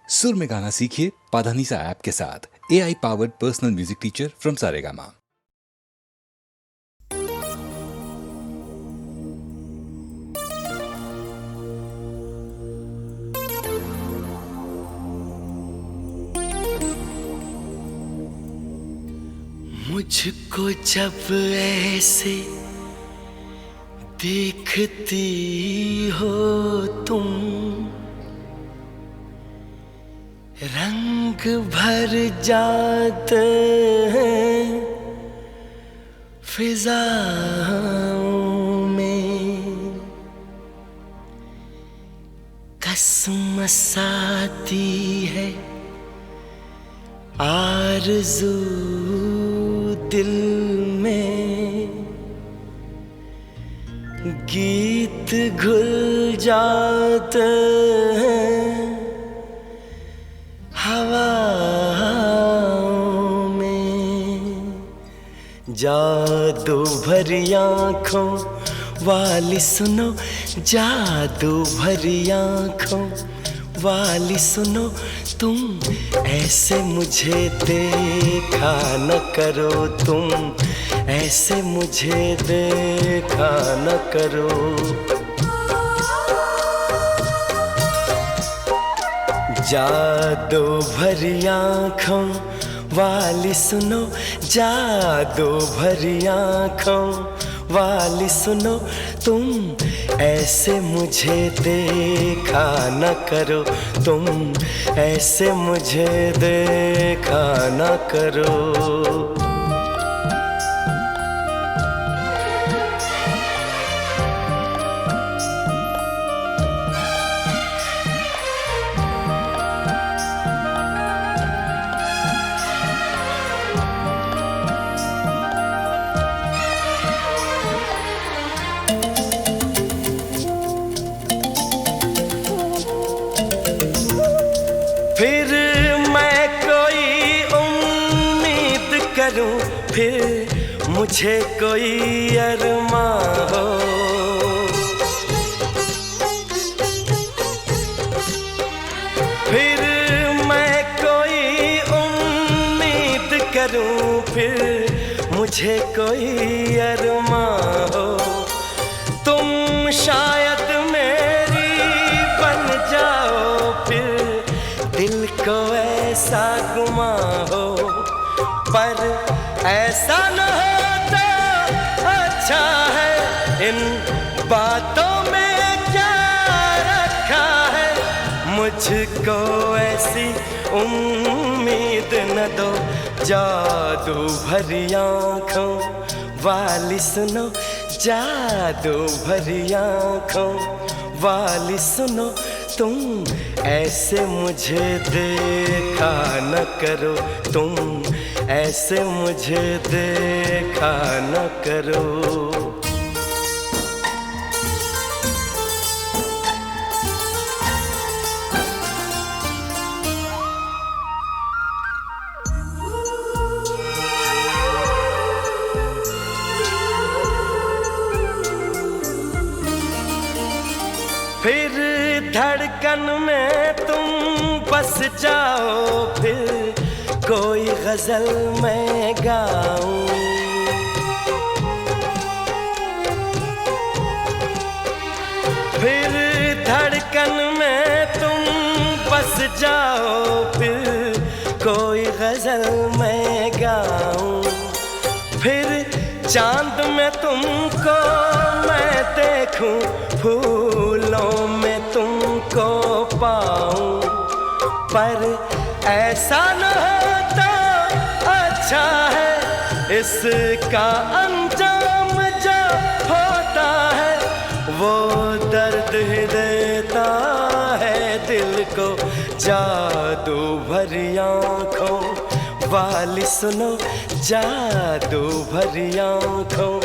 सुर में गाना सीखिए पाधानीसा ऐप के साथ। AI powered personal music teacher from Saregama. मुझको जब ऐसे देखती हो तुम, रंग भर जाते हैं फिजाओं में, कसमस आती है आरज़ू दिल में, गीत घुल जाते हैं हवाओं में। जादू भरी आँखों वाली सुनो, जादू भरी आँखों वाली सुनो, तुम ऐसे मुझे देखा न करो, तुम ऐसे मुझे देखा न करो। जादू भरी आँखों वाली सुनो, जादू भरी आँखों वाली सुनो, तुम ऐसे मुझे देखा न करो, तुम ऐसे मुझे देखा न करो। फिर मैं कोई उम्मीद करूं, फिर मुझे कोई अरमां हो, फिर मैं कोई उम्मीद करूं, फिर मुझे कोई अरमां हो। तुम शायद मेरी बन जाओ, फिर दिल को ऐसा गुमा हो, पर ऐसा न होता अच्छा है। इन बातों में क्या रखा है, मुझको ऐसी उम्मीद न दो। जादू भरी आँखों वाली सुनो, जादू भरी आँखों वाली सुनो, तुम ऐसे मुझे देखा न करो, तुम ऐसे मुझे देखा न करो। फिर धड़कन में तुम बस जाओ, फिर कोई गजल मैं गाऊं, फिर धड़कन में तुम बस जाओ, फिर कोई गजल मैं गाऊं, फिर चांद में तुमको मैं देखूं, फूलों में तुमको पाऊं, पर ऐसा न होता अच्छा है। इसका अंजाम जो होता है, वो दर्द ही देता है दिल को। जादू भरी आँखों वाली सुनो, जादू भरी आँखों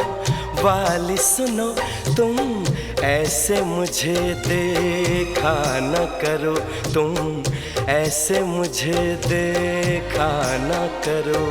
वाली सुनो, तुम ऐसे मुझे देखा न करो, तुम ऐसे मुझे देखा न करो।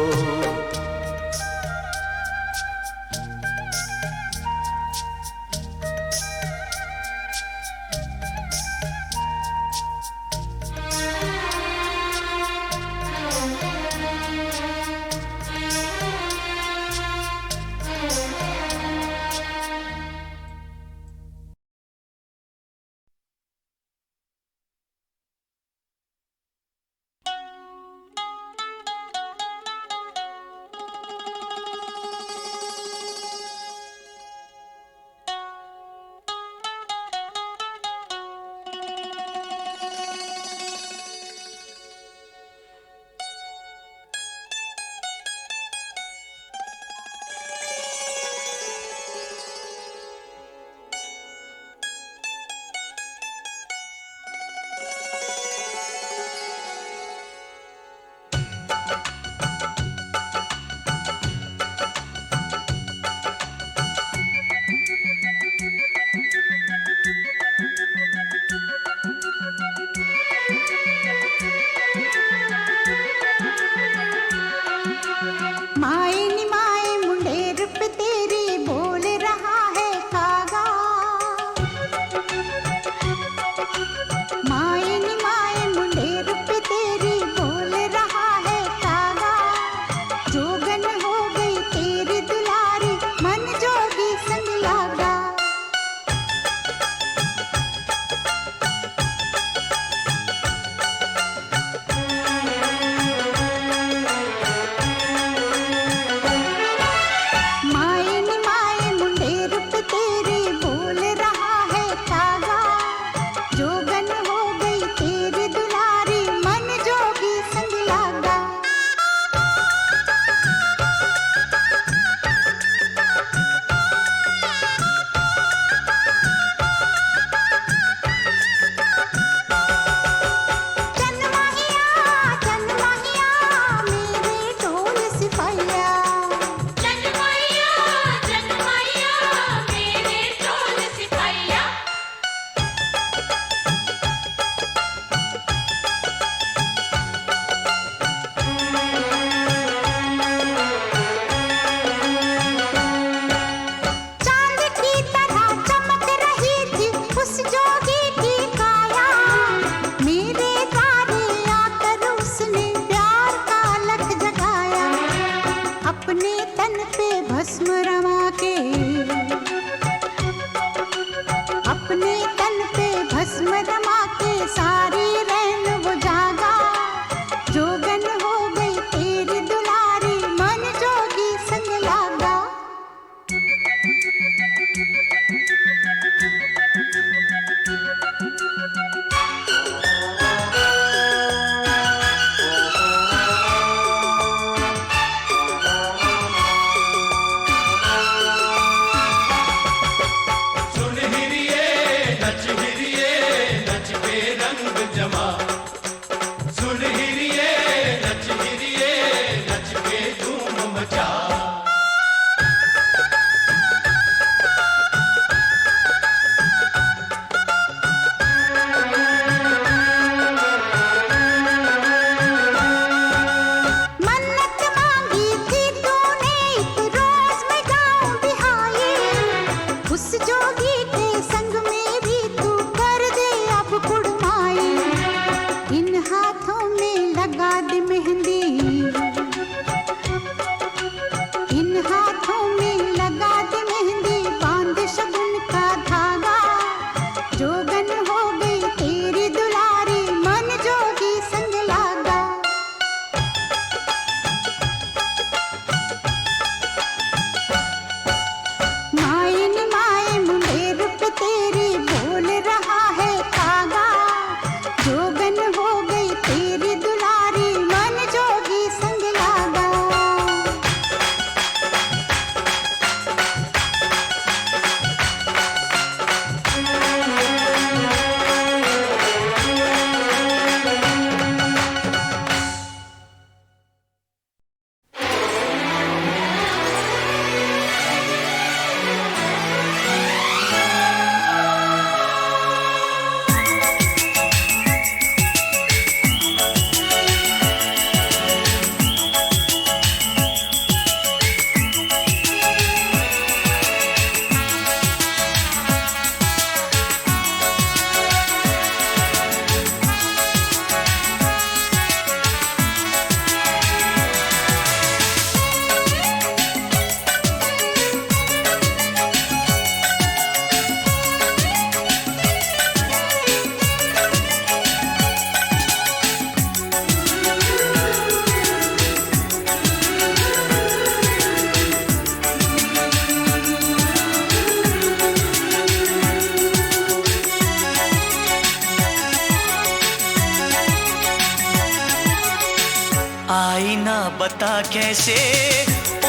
आई ना बता कैसे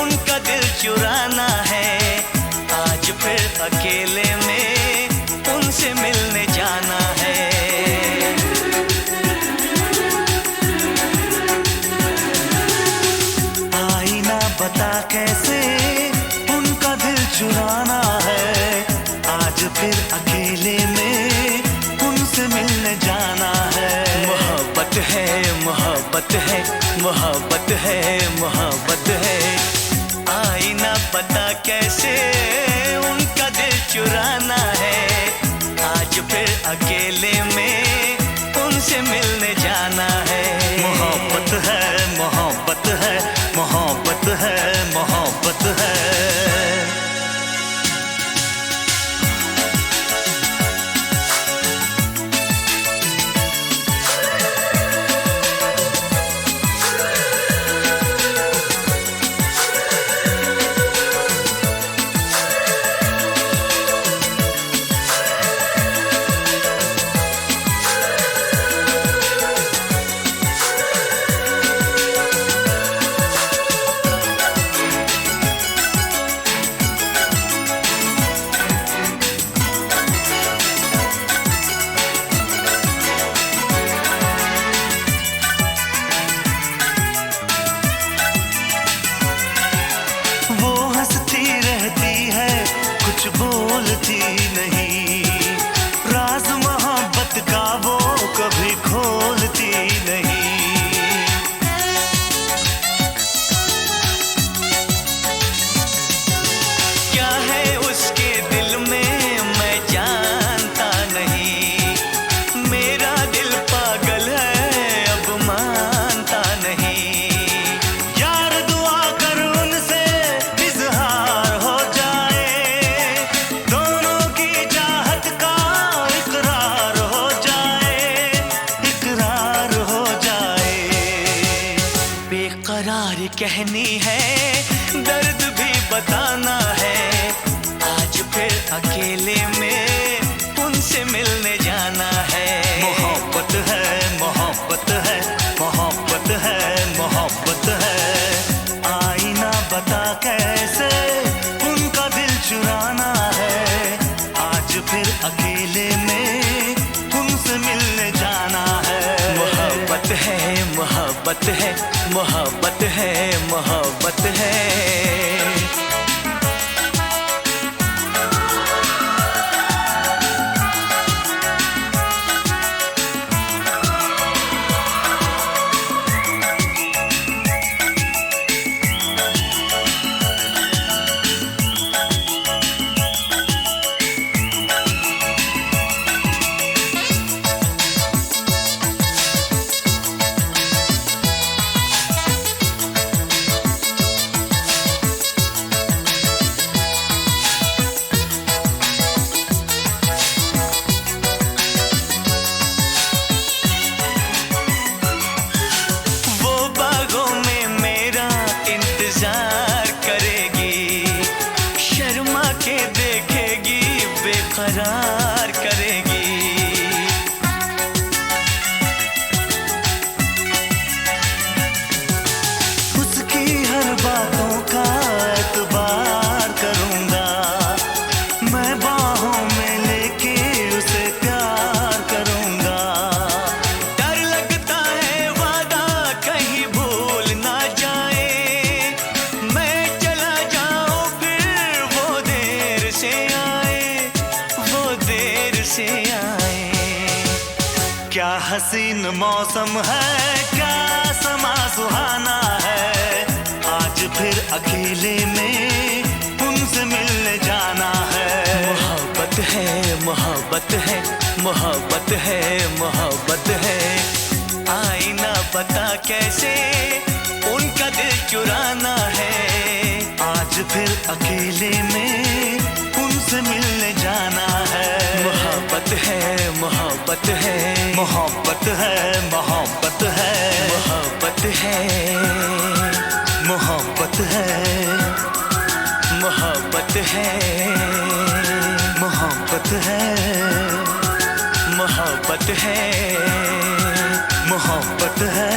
उनका दिल चुराना है, आज फिर अकेले में उनसे मिलने जाना है। आई ना बता कैसे उनका दिल चुराना है, आज फिर अकेले में उनसे मिलने जाना है। मोहब्बत है मोहब्बत है मोहब्बत है मोहब्बत है, आई ना पता कैसे उनका दिल चुराना है, आज फिर अकेले में उनसे मिलने जाना है। मोहब्बत है मोहब्बत है मोहब्बत है मोहब्बत है। बोलती नहीं, राज मोहब्बत का वो कभी खोलती नहीं। क्या है उसके दिल में मैं जानता नहीं, मेरा दिल पागल है अब मानता नहीं। यार दुआ कर उनसे इजहार हो जाए, कहनी है दर्द भी बताना है, आज फिर अकेले में उनसे मिलने जाना है। मोहब्बत है मोहब्बत है मोहब्बत है मोहब्बत है, आई ना बता कैसे उनका दिल चुराना है, आज फिर अकेले में उनसे मिलने जाना है। मोहब्बत है मोहब्बत है मोहब्बत है मोहब्बत है। बेकरार करेगी, उसकी हर बातों का एतबार करूंगा, मैं बाहों में लेके उसे प्यार करूंगा। डर लगता है वादा कहीं भूल ना जाए, मैं चला जाऊं फिर वो देर से से आए। क्या हसीन मौसम है, क्या समा सुहाना है, आज फिर अकेले में उनसे मिलने जाना है। मोहब्बत है मोहब्बत है मोहब्बत है मोहब्बत है, आई ना पता कैसे उनका दिल चुराना है, आज फिर अकेले में उनसे मिलने जाना है। मोहब्बत है मोहब्बत है मोहब्बत है मोहब्बत है मोहब्बत है मोहब्बत है मोहब्बत है मोहब्बत है मोहब्बत है मोहब्बत है।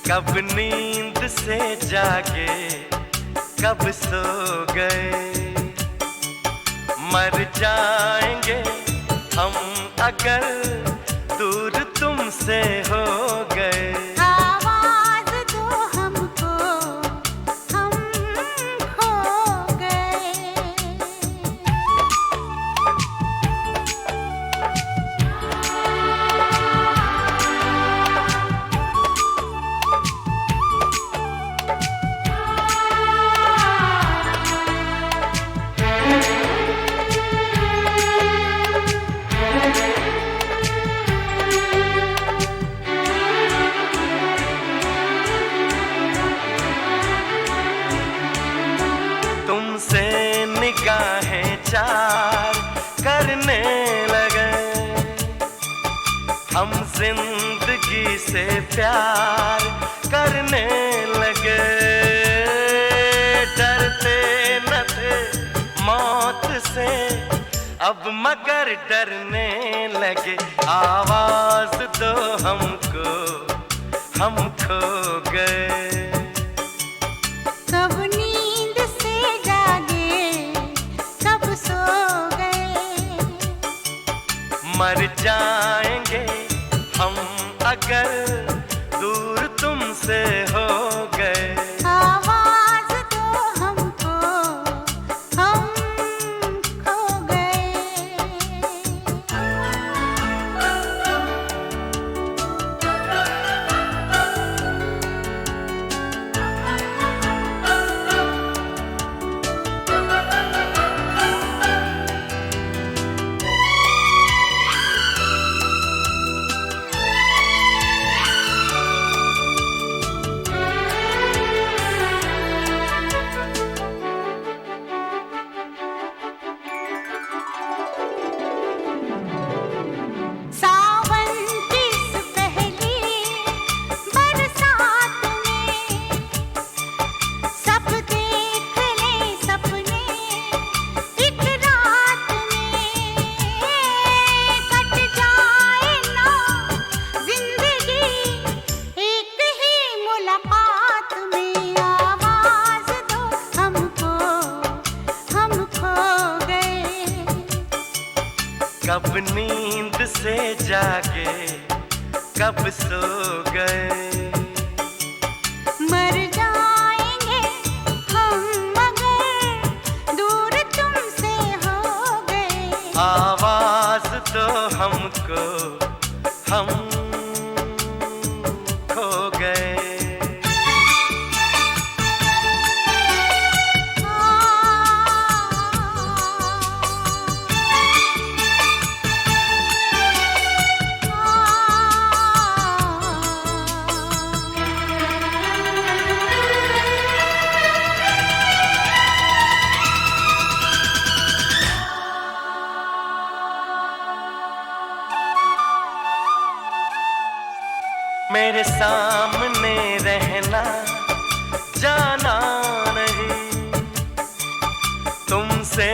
कब नींद से जागे, कब सो गए। मर जाएंगे हम अगर दूर तुमसे हो गए। आवाज दो हमको, हम खो गए। तुमसे निगाहें चार करने लगे, हम जिंदगी से प्यार करने लगे। डरते न थे मौत से, अब मगर डरने लगे। आवाज दो हमको, हम खो गए। कब नींद से जागे, कब सो गए। मर जाएंगे हम अगर दूर तुमसे हो गए। आवाज दो हमको, हम खो गए। सावन की इस पहली बरसात में सब देख ले सपने एक रात में। कट जाए ना जिंदगी एक ही मुलाकात में। आवाज दो हमको, हम खो गए। कब नींद से जागे, कब सो गए। मर जाएंगे हम मगर दूर तुमसे हो गए। आवाज दो हमको, हम खो गए। मेरे सामने रहना, जाना नहीं। तुमसे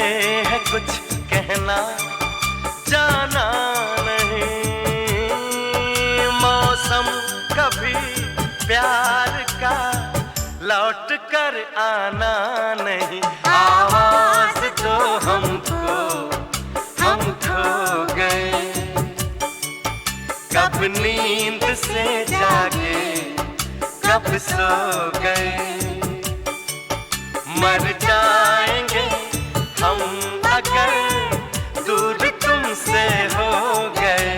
है कुछ कहना, जाना नहीं। मौसम कभी प्यार का लौट कर आना नहीं। आवाज दो हमको, हम खो गए। कब नींद से जागे, कब सो गए। मर जाएंगे हम अगर दूर तुमसे हो गए।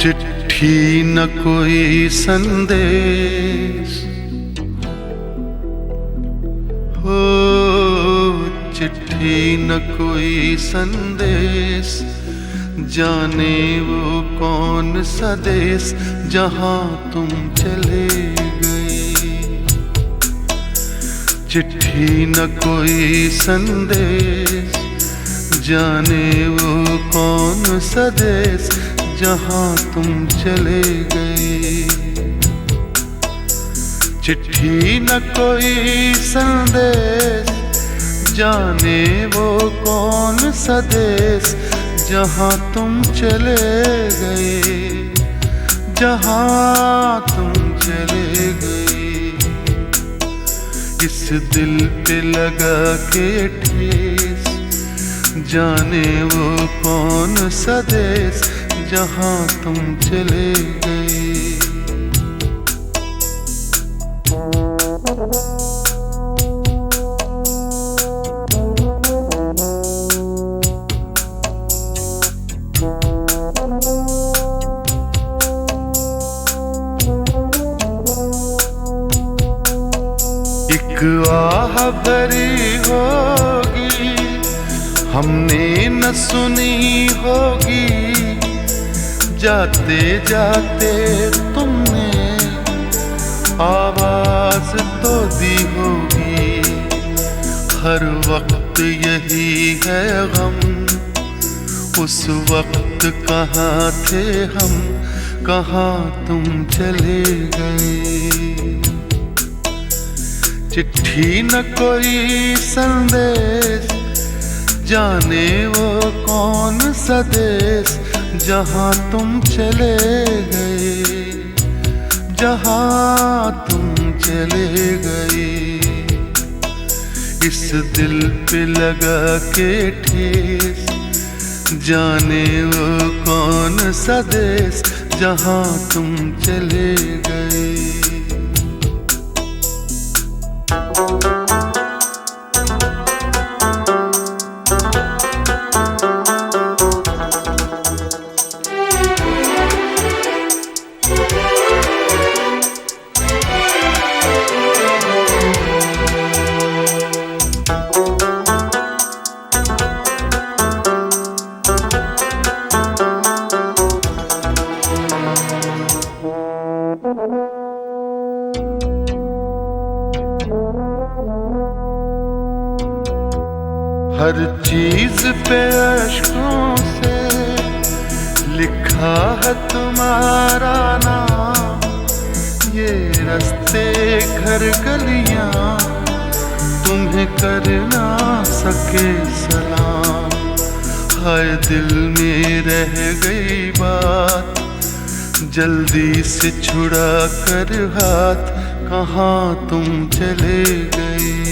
चिट्ठी न कोई संदेश, हो चिट्ठी न कोई संदेश, जाने वो कौन सा देश जहां तुम चले गए। चिट्ठी न कोई संदेश, जाने वो कौन सा देश जहां तुम चले गए। चिट्ठी न कोई संदेश, जाने वो कौन सा देश जहां तुम चले गए, जहां तुम चले गए। इस दिल पे लगा के ठेस, जाने वो कौन सा देश जहां तुम चले गए। एक आह भरी होगी, हमने न सुनी होगी, जाते जाते तुमने आवाज तो दी होगी। हर वक्त यही है गम, उस वक्त कहाँ थे हम, कहाँ तुम चले गए। चिट्ठी न कोई संदेश, जाने वो कौन सा देश जहां तुम चले गए, जहां तुम चले गए। इस दिल पे लगा के ठेस, जाने वो कौन सा देश जहां तुम चले गए। हर चीज पे अश्कों से लिखा है तुम्हारा नाम, ये रास्ते घर गलियां तुम्हें कर ना सके सलाम। हाय दिल में रह गई बात, जल्दी से छुड़ा कर हाथ, कहाँ तुम चले गए।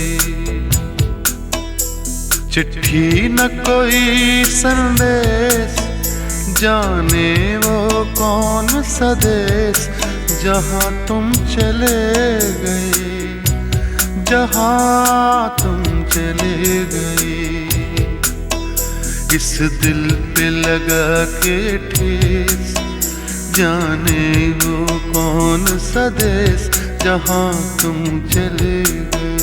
चिट्ठी न कोई संदेश, जाने वो कौन सा देश जहां तुम चले गए, जहां तुम चले गए। इस दिल पे लगा के ठेस, जाने वो कौन सा देश जहां तुम चले गए।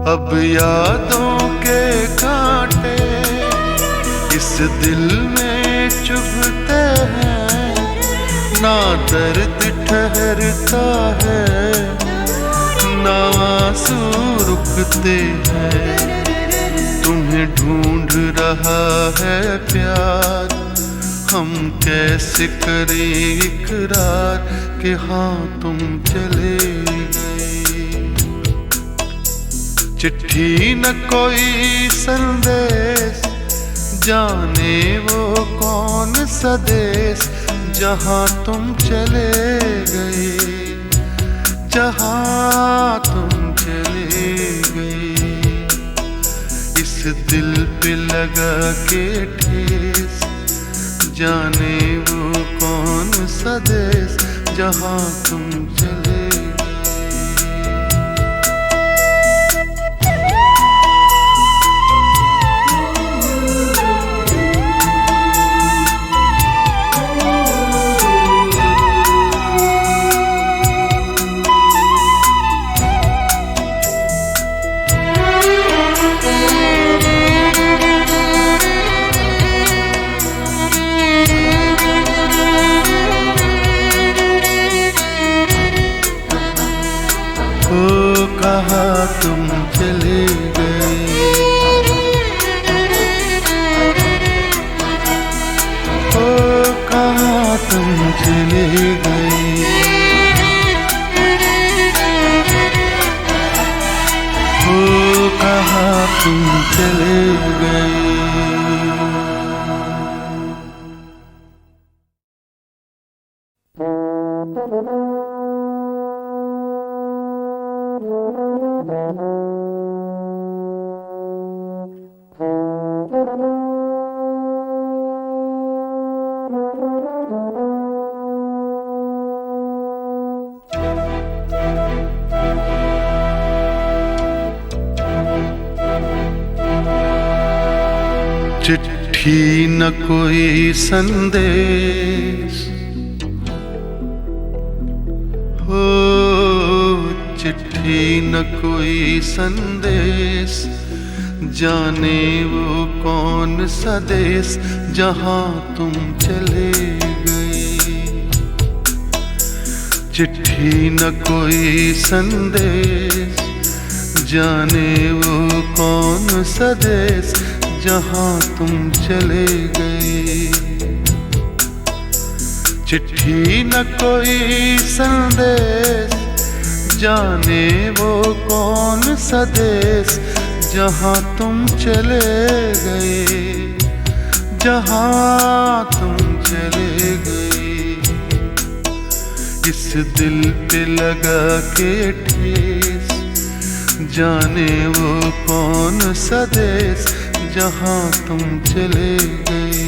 अब यादों के कांटे इस दिल में चुभते हैं, ना दर्द ठहरता है, ना आंसू रुकते हैं। तुम्हें ढूंढ रहा है प्यार, हम कैसे करें इकरार कि हाँ तुम चले गए। चिट्ठी न कोई संदेश, जाने वो कौन सा देश जहां तुम चले गए, जहाँ तुम चले गए। इस दिल पे लगा के ठेस, जाने वो कौन सा देश जहाँ तुम चले गए। ओ कहाँ तुम चले गए, ओ कहाँ तुम चले गए, ओ कहाँ तुम चले गए। चिट्ठी न कोई संदेश, हो चिट्ठी न कोई संदेश, जाने वो कौन सा देश जहाँ तुम चले गए। चिट्ठी न कोई संदेश, जाने वो कौन सा देश जहाँ तुम चले गए। चिट्ठी न कोई संदेश, जाने वो कौन सा देश जहाँ तुम चले गए, जहाँ तुम चले गए। इस दिल पे लगा के ठेस, जाने वो कौन सा देश जहाँ तुम चले गए।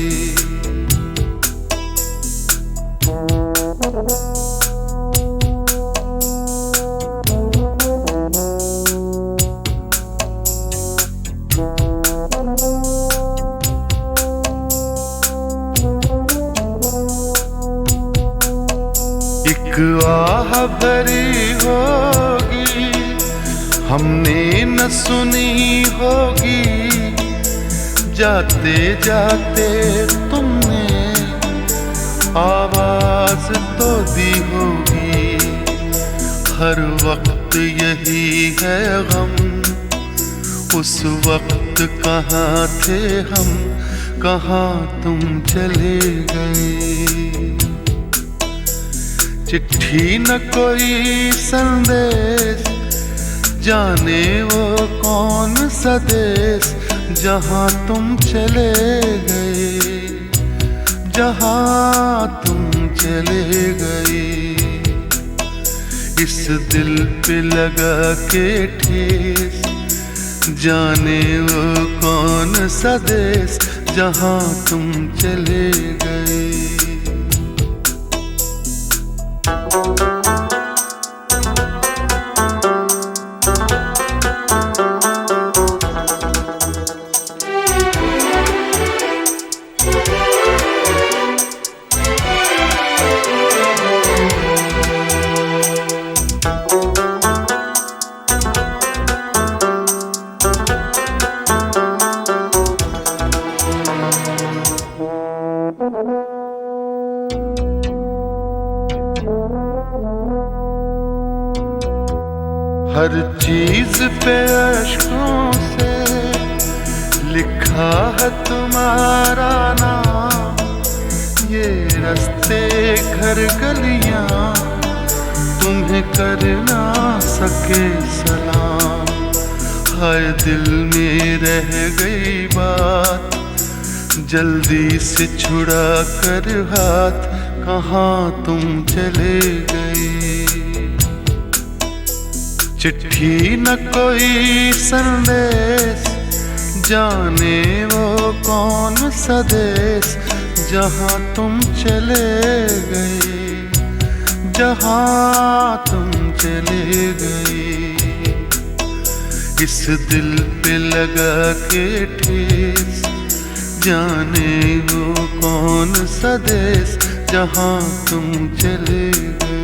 एक आह भरी होगी, हमने न सुनी होगी, जाते जाते तुमने आवाज तो दी होगी। हर वक्त यही है गम, उस वक्त कहाँ थे हम, कहाँ तुम चले गए। चिट्ठी न कोई संदेश, जाने वो कौन सा देश जहाँ तुम चले गए, जहाँ तुम चले गए। इस दिल पे लगा के ठेस, जाने वो कौन सा देश जहाँ तुम चले गए। हर चीज पे अश्कों से लिखा है तुम्हारा नाम, ये रास्ते घर गलियां तुम्हें कर ना सके सलाम। हाय दिल में रह गई बात, जल्दी से छुड़ा कर हाथ, कहाँ तुम चले गए। चिट्ठी न कोई संदेश, जाने वो कौन सा देश जहाँ तुम चले गए, जहाँ तुम चले गए। इस दिल पे लगा के ठेस, जाने वो कौन सा देश जहाँ तुम चले गए।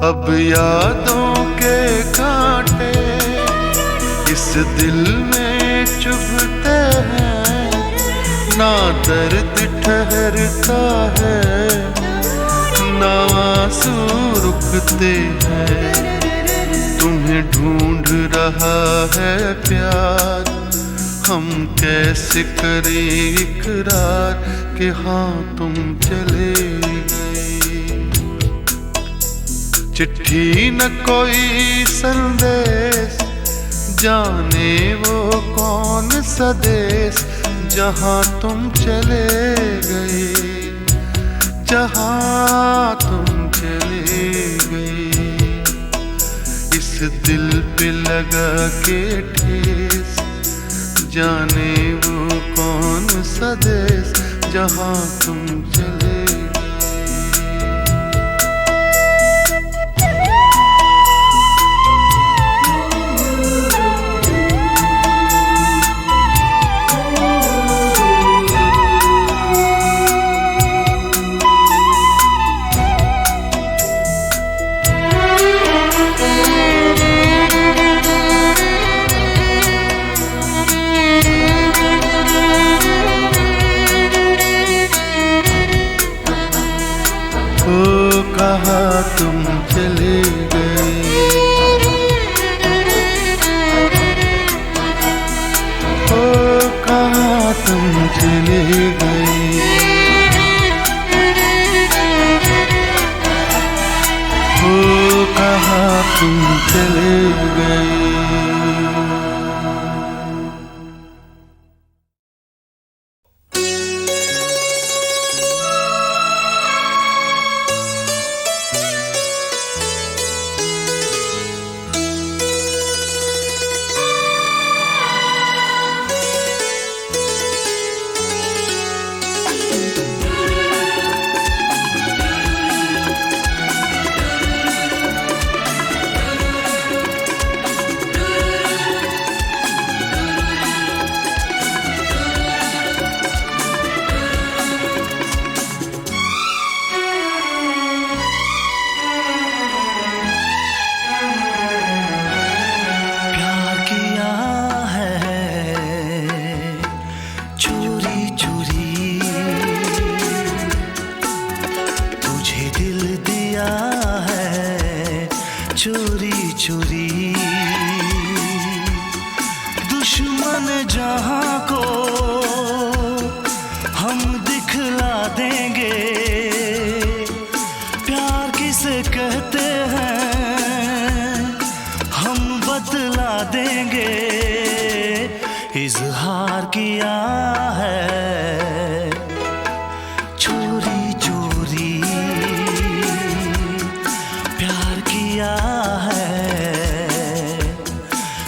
अब यादों के कांटे इस दिल में चुभते हैं, ना दर्द ठहरता है, ना आंसू रुकते हैं। तुम्हें ढूंढ रहा है प्यार, हम कैसे करें इकरार कि हाँ तुम चले गए। चिट्ठी न कोई संदेश, जाने वो कौन सा देश जहाँ तुम चले गए, जहाँ तुम चले गए। इस दिल पे लगा के ठेस, जाने वो कौन सा देश जहाँ तुम चले। कहाँ तुम चले गए, ओ कहाँ तुम चले गए, ओ कहाँ तुम चले गए। चोरी चोरी दुश्मन जहां को हम दिखला देंगे, प्यार किसे कहते हैं हम बतला देंगे। इजहार किया है चोरी चोरी, प्यार किया है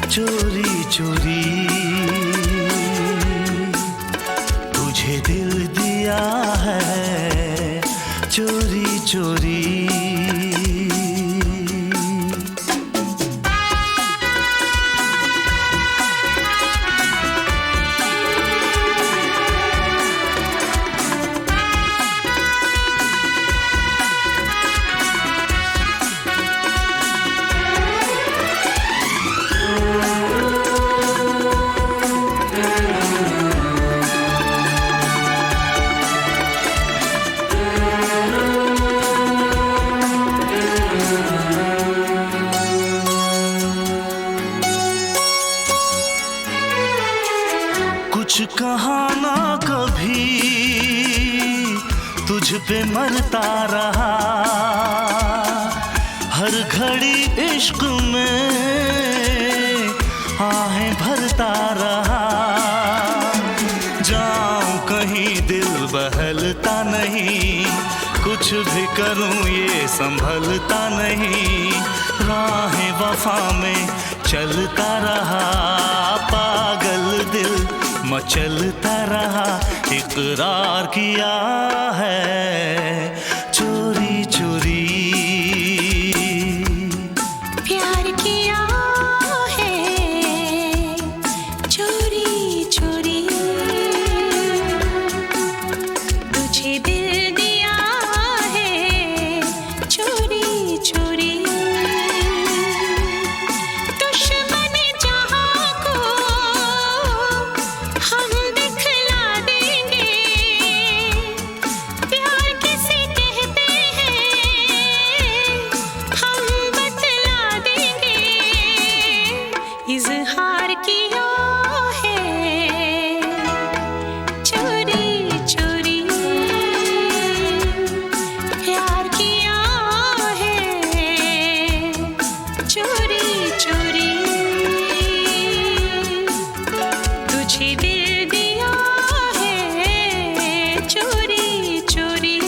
चोरी चोरी, तुझे दिल दिया है चोरी चोरी। पे मरता रहा, हर घड़ी इश्क में आहें भरता रहा। जाऊं कहीं दिल बहलता नहीं, कुछ भी करूं ये संभलता नहीं। राहें वफा में चलता रहा, पागल दिल मचलता रहा। इकरार किया है चोरी चोरी, प्यार किया है चोरी चोरी। तुझे दिल दिया है चोरी चोरी। दुश्मन जहां को हम दिखला देंगे, प्यार किसे कहते हैं हम बतला देंगे। इज़हार किया है चोरी चोरी, प्यार किया है चोरी चोरी। तुझे दिल दिया है चोरी चोरी।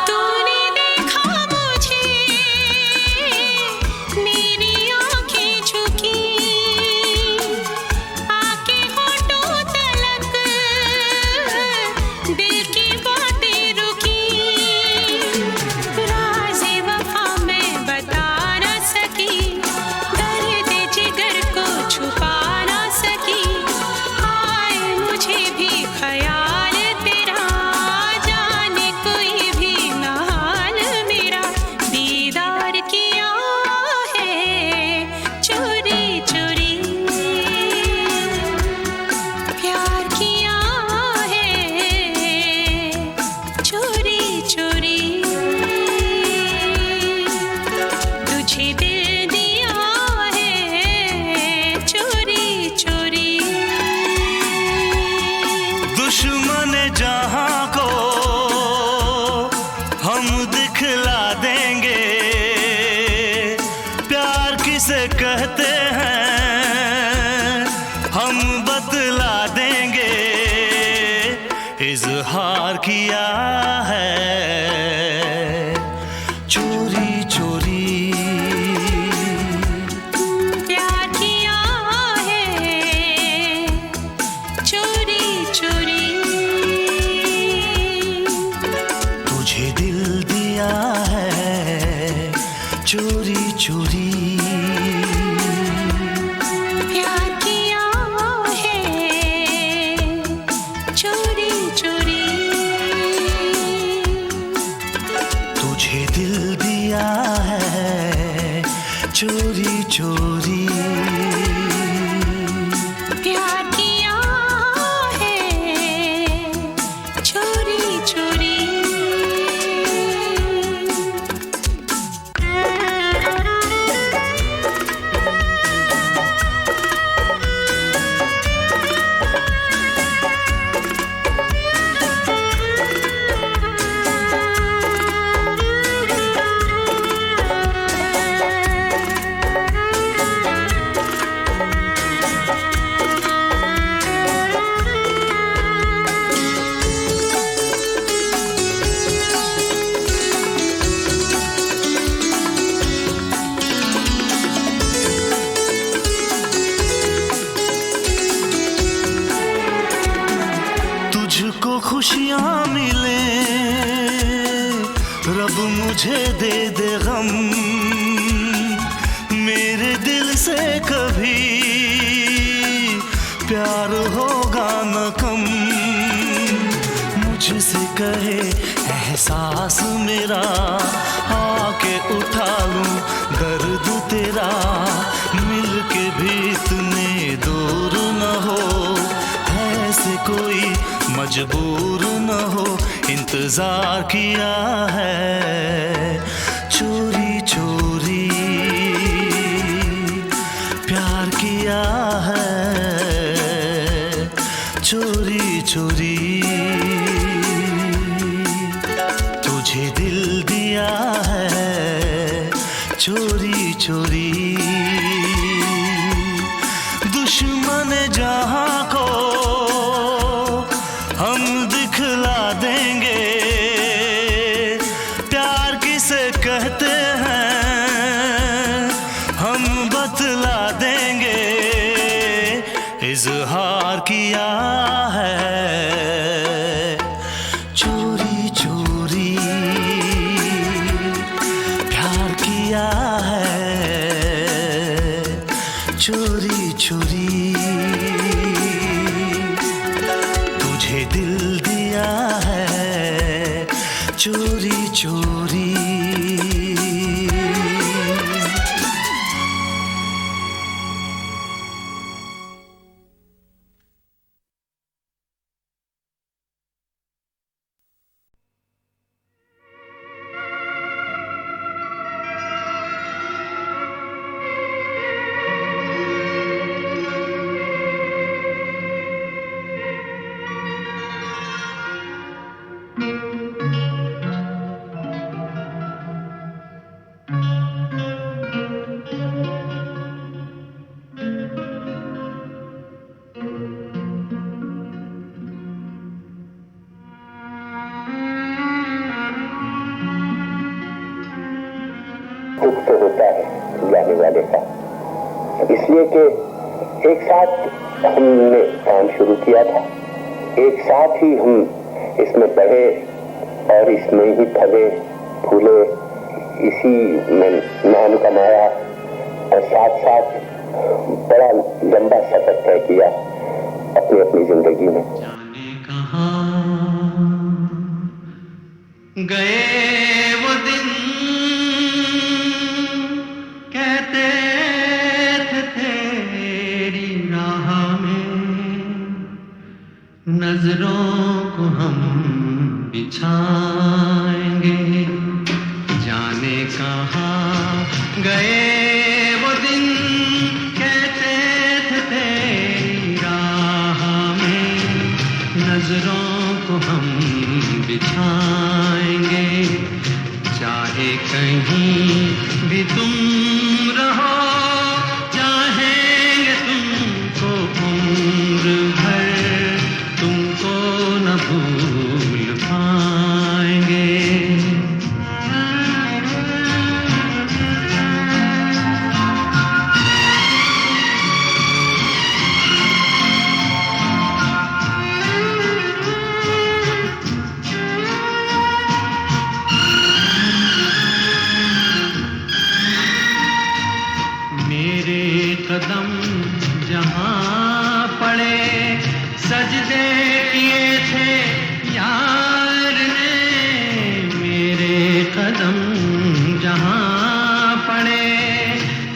तूने देखा मुझे, मेरी आँखें झुकी, आके होठों तलक दिल की बातें रुकी। राज़े वफ़ा मैं बता न सकी, दर्द जिगर को छुपा न सकी। आए मुझे भी ख्याल तेरा, जाने कोई भी न हाल मेरा। दीदार किया है चोरी चोरी, प्यार किया है चोरी चोरी। तुझे दिल दिया है चोरी चोरी। दुश्मन जहां को हम दिखला देंगे, प्यार किसे कहते हैं हम बतला देंगे। इज़हार किया है चोरी चोरी, प्यार किया है चोरी चोरी। तुझे दिल दिया है चोरी चोरी। प्यार किया है चोरी चोरी। तुझे दिल दिया है चोरी चोरी। प्यार किया है चोरी चोरी। खुशियाँ मिले रब मुझे दे दे गम, मेरे दिल से कभी प्यार होगा न कम, मुझसे कहे एहसास मेरा, आके उठा लूं दर्द तेरा, मिलके भी इतने दूर न हो, ऐसे कोई मजबूर न हो, इंतजार किया है चोरी चोरी, प्यार किया है चोरी चोरी, तुझे दिल दिया है चोरी चोरी, दुश्मन जहां को हम दिखला देंगे, प्यार किसे कहते हैं हम बतला देंगे, इजहार किया है चोरी चोरी, प्यार किया है चोरी चोरी, तुझे दिल दिया है चोरी चोरी। दुख तो होता है जाने वाले का, इसलिए कि एक साथ हमने काम शुरू किया था, एक साथ ही हम इसमें बढ़े और इसमें ही फले फूले, इसी में नाम कमाया और साथ साथ बड़ा लंबा सफर तय किया अपनी अपनी जिंदगी में। जाने कहाँ गए वो दिन, कहते थे तेरी राह में नजरों को हम बिछाएंगे, जाने कहाँ गए वो दिन, कहते थे तेरी राह में नजरों को हम बिछाएंगे, चाहे कहीं भी तुम रहो, चाहेंगे तुमको उम्र भर, तुमको न भूल पाएंगे। कदम जहाँ पड़े सजदे किए थे यार ने, मेरे कदम जहाँ पड़े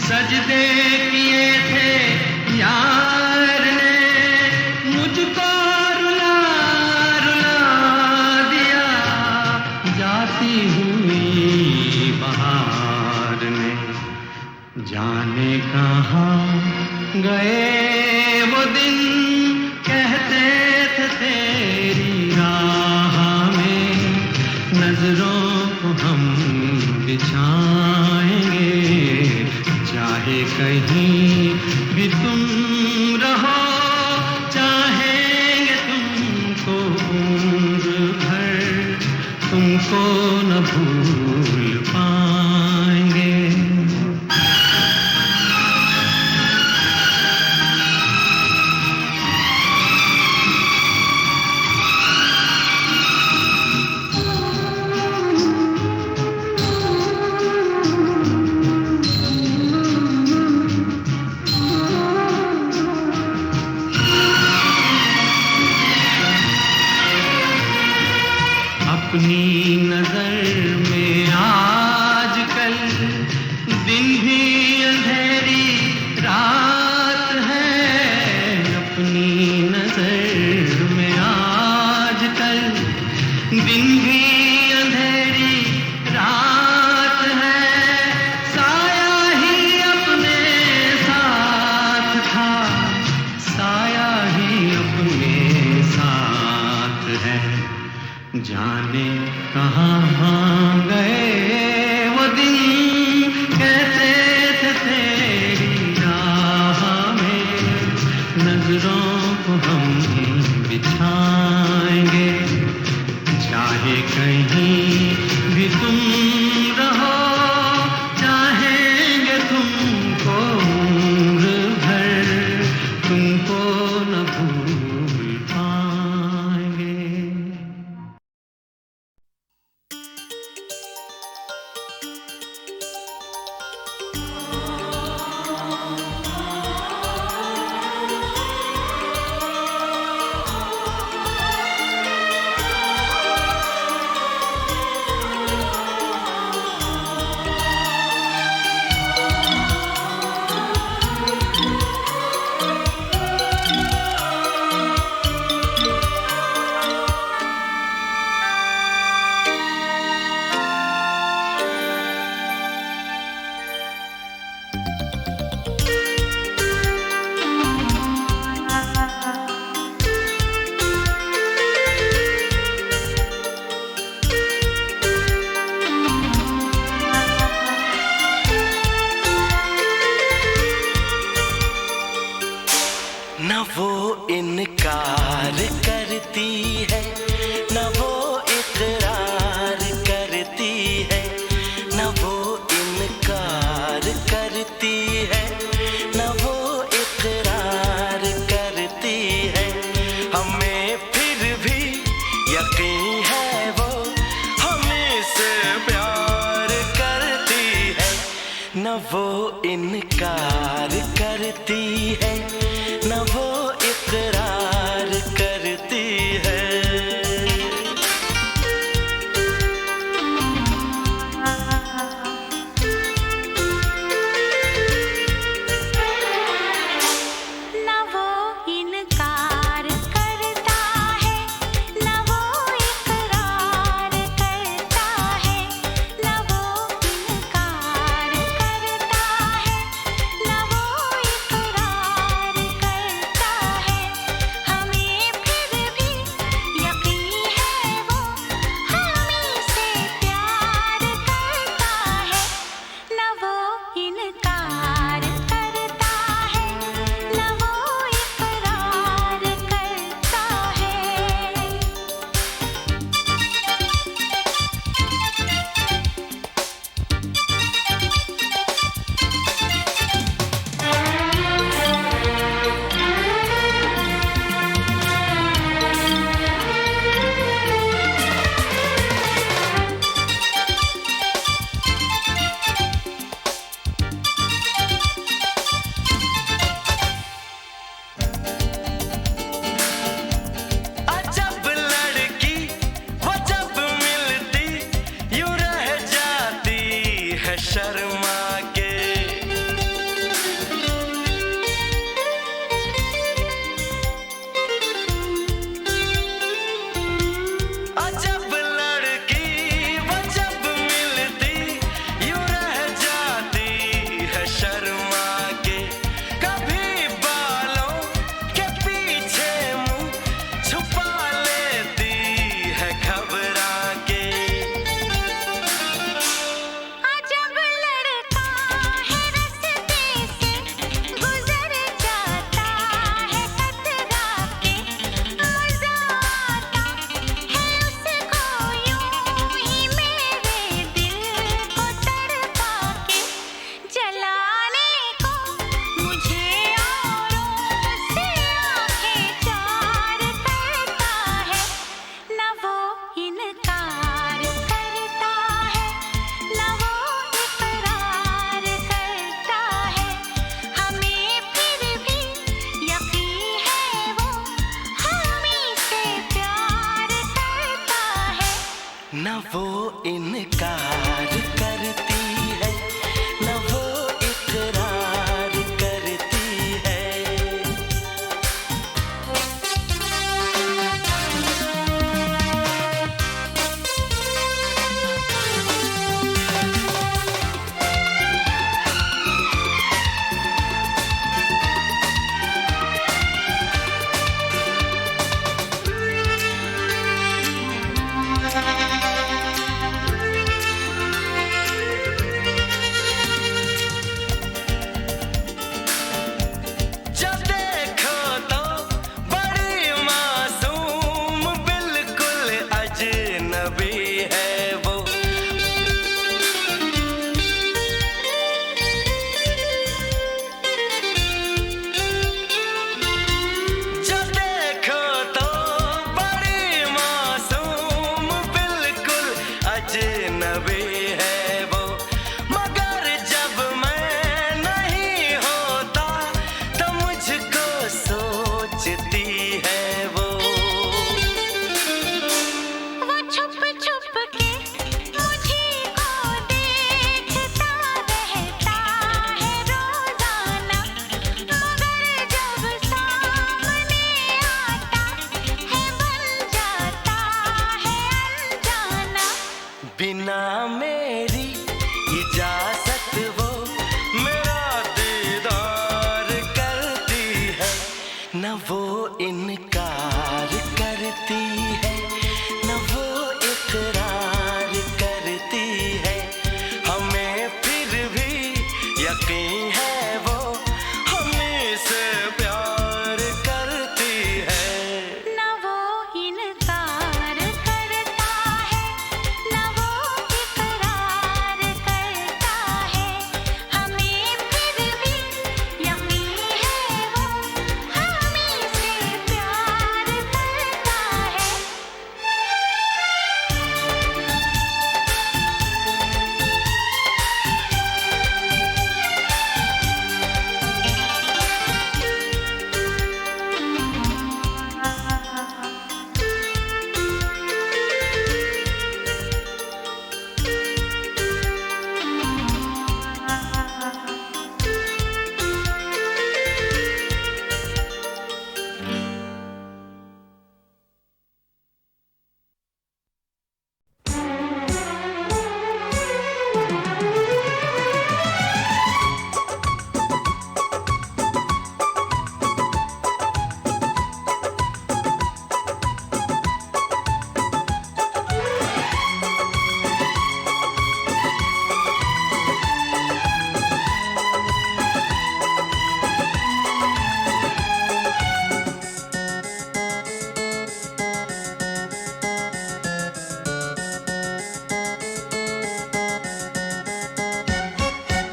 सजदे किए थे यार ने, मुझको रुला रुला दिया जाती हुई बहार ने, जाने कहाँ गए वो दिन, कहते थे तेरी राह में नजरों को हम बिछाएंगे, चाहे कहीं भी तुम रहो, चाहेंगे तुमको उम्र भर, तुमको न भूल पाएंगे। जाने कहाँ गए वो दिन, कहते थे तेरी राह में नजरों को हम बिछाएंगे, चाहे कहीं भी तुम रहो, चाहेंगे तुमको उम्र भर, तुमको न भूल पाएंगे। न वो इनकार करती है, न वो इकरार करती है, न वो इनकार करती है, न वो इकरार करती है। हमें फिर भी यकीन है वो हमें से प्यार करती है। न वो इनकार करती है, न वो इकरार करती है। न वो इनकार करता है, न वो इकरार करता है, न वो इनकार करता है, न वो इकरार करता है। हमें फिर भी यकीन है वो हमें से प्यार करता है। न वो इनकार करता है, न वो इकरार करता है। अजब लड़की वो जब मिलती यूं रह जाती है शर्मा के। अजब लड़की वो जब मिलती यूं रह जाती है शर्मा के। कभी बालों के पीछे मुंह छुपा लेती है घबरा के। अजब लड़का है रास्ते से गुजर जाता है कतरा के। मजा आता है उसको यूं ही मेरे दिल को तड़पा के। जलाने को मुझे औरों से आंखें चार करता है। न वो इनकार करता है, न वो इकरार करता है। हमें फिर भी यकीन है वो हमें से प्यार करता है। न वो इनकार करती है, न वो इकरार करती है।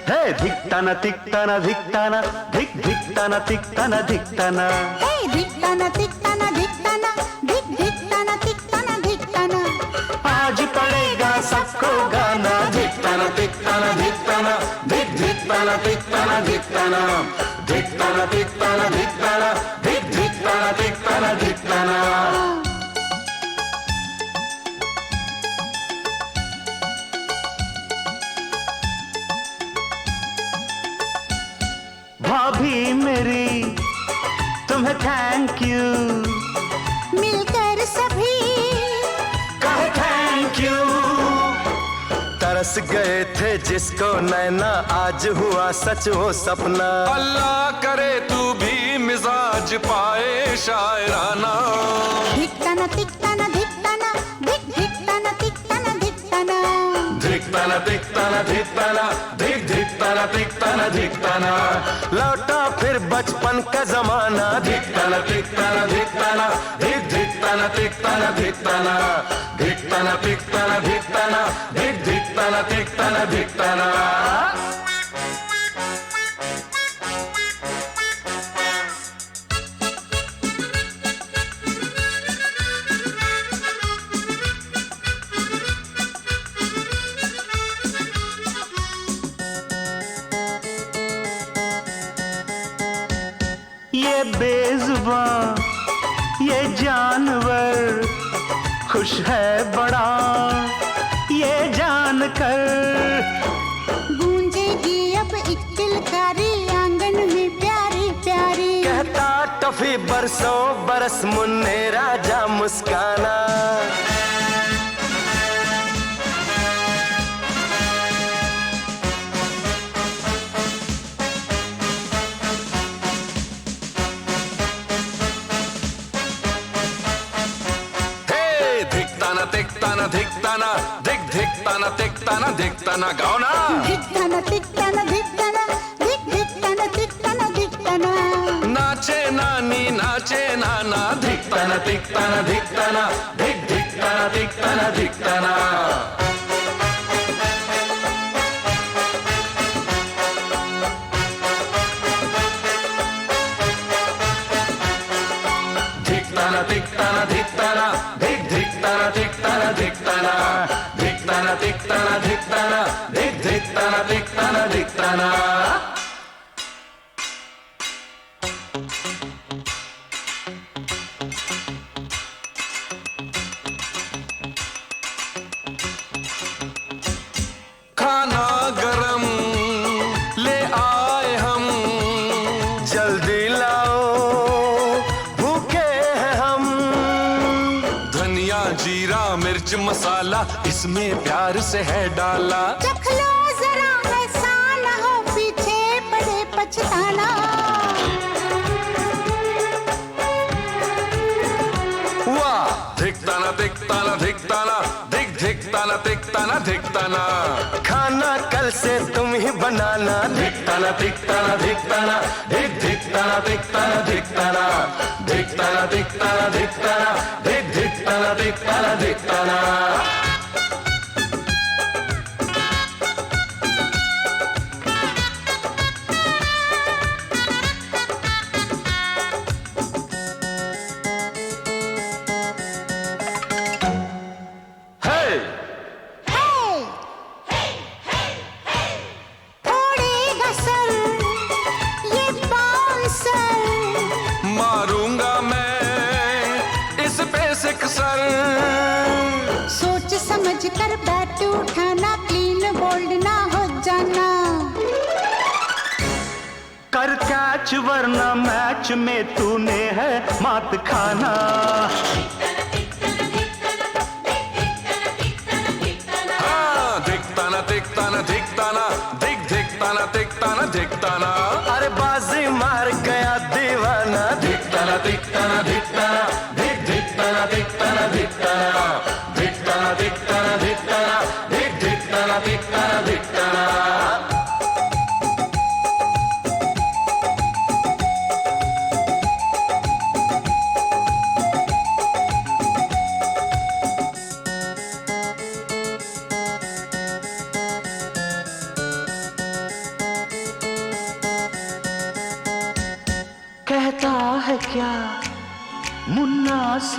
हे धिक्ताना तिक्ताना धिक्ताना धिक धिक्ताना तिक्ताना धिक्ताना हे धिक्ताना तिक्ताना धिक्ताना धिक धिक्ताना तिक्ताना धिक्ताना आज पड़ेगा सबको गाना धिक्ताना तिक्ताना धिक्ताना धिक धिक्ताना तिक्ताना धिक्ताना धिक्ताना तिक्ताना धिक्ताना धिक धिक्ताना तिक्ताना धिक्ताना। भाभी मेरी तुम्हें थैंक यू मिलकर सभी कहे थैंक यू। तरस गए थे जिसको नैना आज हुआ सच वो सपना। अल्लाह करे तू भी मिजाज पाए शायराना। धिक्ताना तिक्ताना धिक्ताना धिक धिक्ताना तिक्ताना धिक्ताना धिक्ताना तिक्ताना धिक्ताना धिक धिक्ताना तिक्ताना धिक्ताना। लौटा फिर बचपन का जमाना धिक्ताना तिक्ताना धिक्ताना धिक धिक्ताना तिक्ताना धिक्ताना धिक्ताना तिक्ताना धिक्ताना धिक धिक्ताना तिक्ताना धिक्ताना। ये बेजुबान ये जानवर खुश है बड़ा ये जानकर। गूंजेगी अब एक किलकारी आंगन में प्यारी प्यारी। कहता टफी बरसों बरस मुन्ने राजा मुस्काना। धिक्ताना धिक्ताना धिक धिक्ताना तिक्ताना धिक्ताना गाओ ना। धिक्ताना तिक्ताना धिक्ताना धिक धिक्ताना तिक्ताना धिक्ताना। नाचे नानी नाचे नाना धिक्ताना तिक्ताना धिक्ताना धिक धिक्ताना तिक्ताना धिक्ताना। धिक्ताना तिक्ताना धिक्ताना धिक धिक्ताना तिक्ताना धिक्ताना धिक्ताना तिक्ताना धिक्ताना धिक धिक्ताना तिक्ताना धिक्ताना। खाना गरम ले आए हम जल्दी लाओ भूखे हैं हम। धनिया जीरा मिर्च मसाला इसमें प्यार से है डाला। चख लो जरा ऐसा न हो पीछे पड़े पछताना। वाह धिक्ताना तिक्ताना धिक्ताना धिक धिक्ताना तिक्ताना धिक्ताना। खाना कल से तुम ही बनाना धिक्ताना तिक्ताना धिक्ताना धिक धिक्ताना तिक्ताना धिक्ताना धिक्ताना तिक्ताना धिक्ताना धिक धिक्ताना तिक्ताना धिक्ताना। थोड़े गसर ये बाउंसर। मारूंगा मैं इस पे सिक्सर। सोच समझ कर बैट उठाना क्लीन बोल्ड ना हो जाना। कर कैच वरना मैच में तूने है मात खाना। हाँ धिक्ताना तिक्ताना धिक्ताना धिक धिक्ताना तिक्ताना धिक्ताना। अरे बाजी मार गया दीवाना धिक्ताना तिक्ताना धिक्ताना धिक धिक्ताना तिक्ताना धिक्ताना धिक्ताना तिक्ताना धिक्ताना धिक धिक्ताना तिक्ताना धिक्ताना।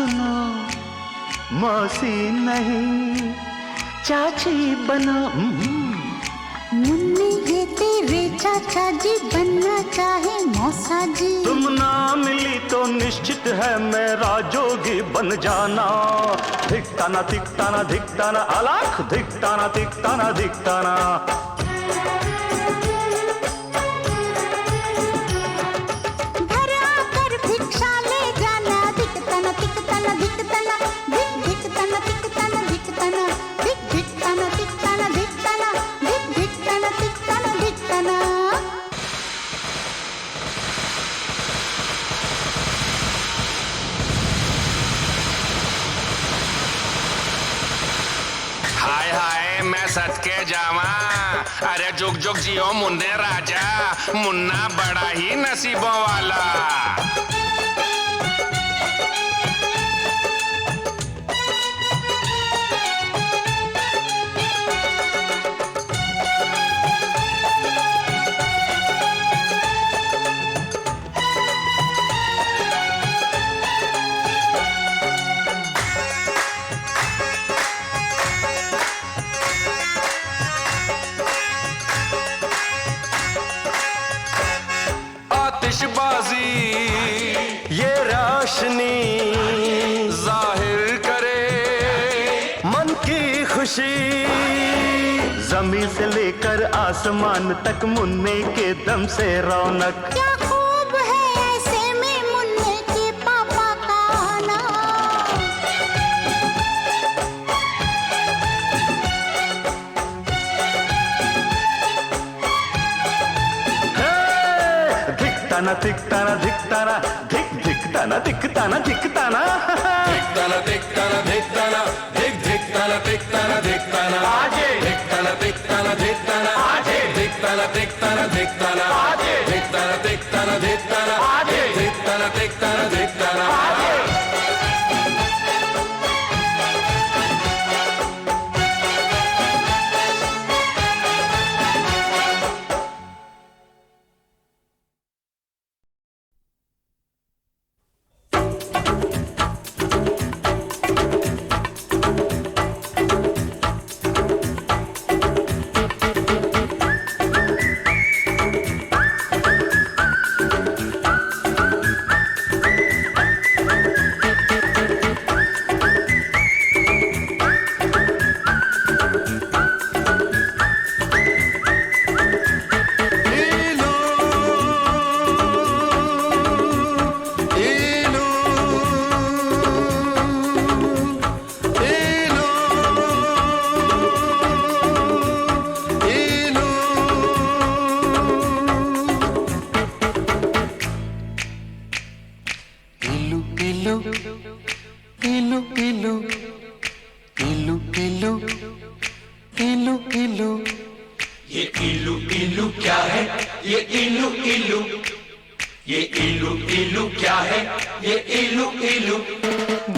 सुनो, मौसी नहीं चाची बनो। मुन्नी ये तेरे चाचा जी बनना चाहे मौसा जी। तुम ना मिली तो निश्चित है मेरा जोगी बन जाना। धिकताना धिकताना धिकताना अलाख, धिकताना धिकताना धिकताना। घर आकर भिक्षा ले जाना। धिकताना धिकताना धिकताना, धिक धिकताना धिकताना धिकताना, धिक धिकताना धिकताना धिकताना, धिक धिकताना धिकताना धिकताना। हाय हाय मैं सच के जावा। अरे जुग जुग जियो मुन्ने राजा, मुन्ना बड़ा ही नसीबों वाला। आतिशबाजी ये रोशनी जाहिर करे मन की खुशी। जमीन से लेकर आसमान तक मुन्ने के दम से रौनक। क्या खूब है ऐसे में मुन्ने के पापा का आना। धिकताना धिकताना धिकताना, धिक धिकताना धिकताना धिकताना। धिकताना धिकताना धिकताना, धिक धिकताना धिकताना धिकताना। आजे धिकताना धिकताना धिकताना, आजे धिकताना धिकताना धिकताना, आजे धिकताना धिकताना धिकताना, आजे धिकताना धिकताना धिकताना।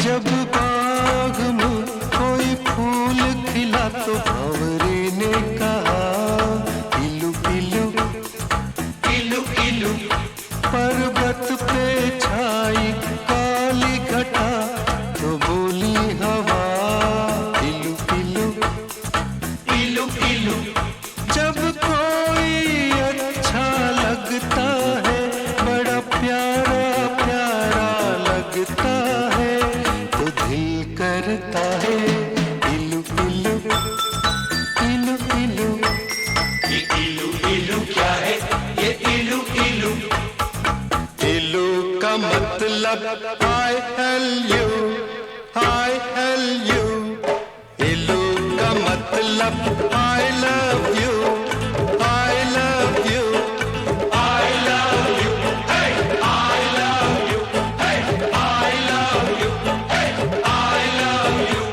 जब बाग में कोई फूल खिला तो भंवरे ने कहा इलू इलू इलू इलू। पर्वत पे छाई काली घटा तो बोली हवा इलू इलू इलू इलू। जब कोई अच्छा लगता है, बड़ा प्यारा प्यारा लगता है, तो दिल करता है इलू इलू इलू इलू। ये इलू इलू क्या है? ये इलू इलू। इलू का मतलब I L U, I L U। इलू का मतलब I love you, I love you, I love you, hey, I love you, hey, I love you, hey, I love you।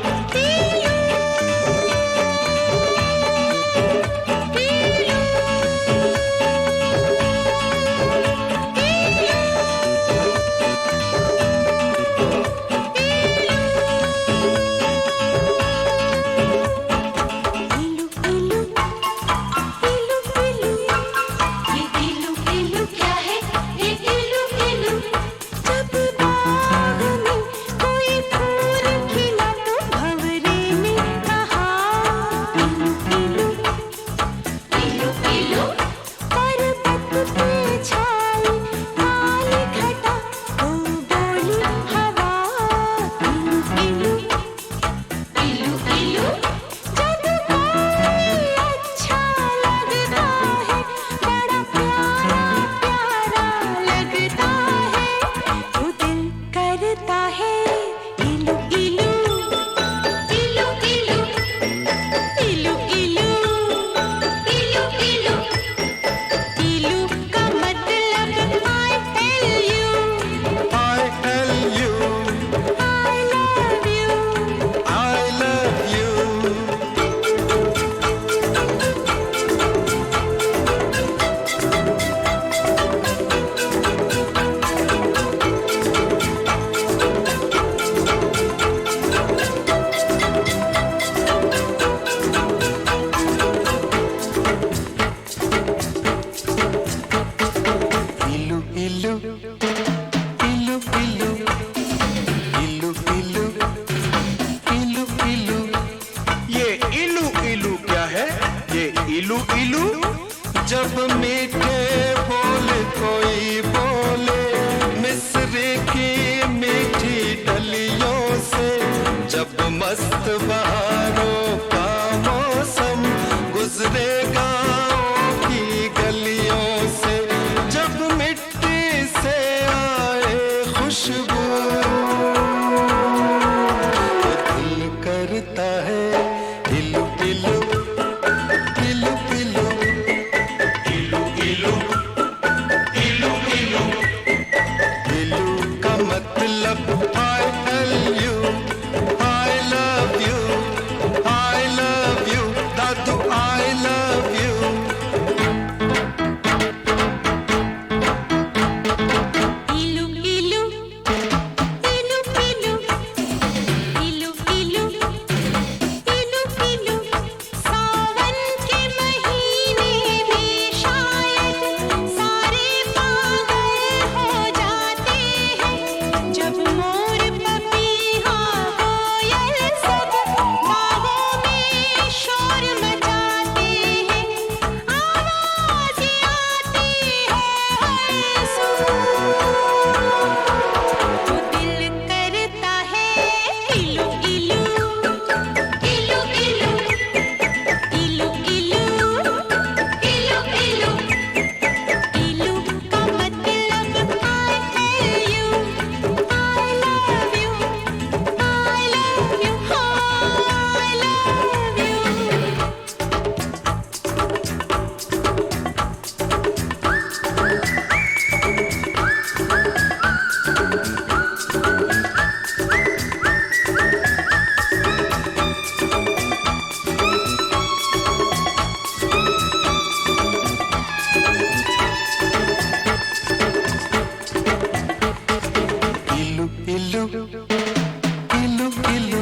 इलू इलू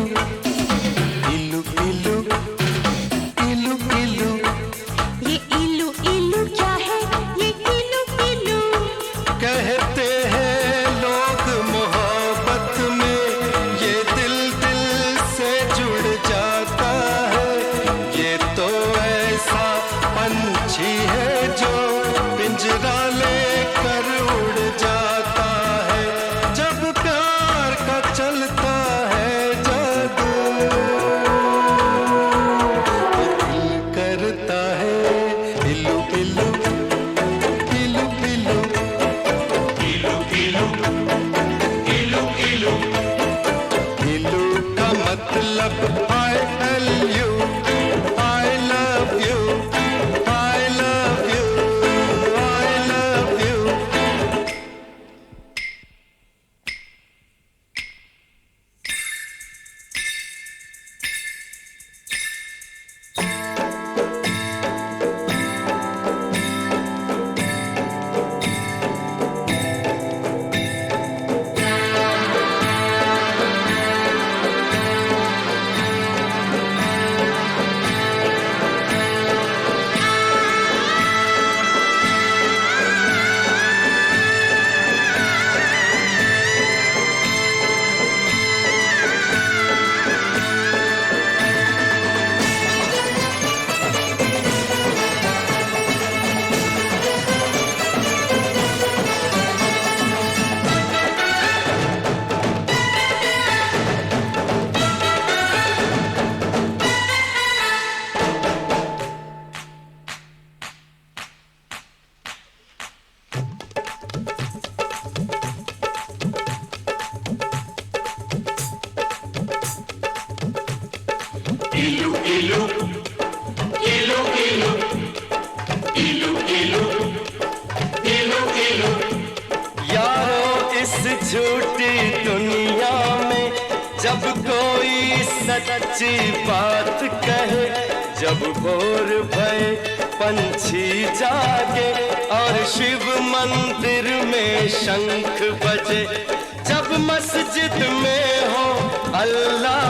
इलू इलू इलू इलू। ये इलू इलू क्या है, ये इलू इलू? कहते हैं लोग मोहब्बत में ये दिल दिल से जुड़ जाता है। ये तो ऐसा पंछी है जो पिंजरा लेकर उड़ जाता है। जब प्यार का चलता है जादू तो दिल करता है इलू इलू इलू इलू। इलू का मतलब I love you, I love you, I love you, I love you। यारो इस झूठी दुनिया में जब कोई सच्ची बात कहे, जब भोर भये पंछी जागे और शिव मंदिर में शंख बजे, जब मस्जिद में हो अल्लाह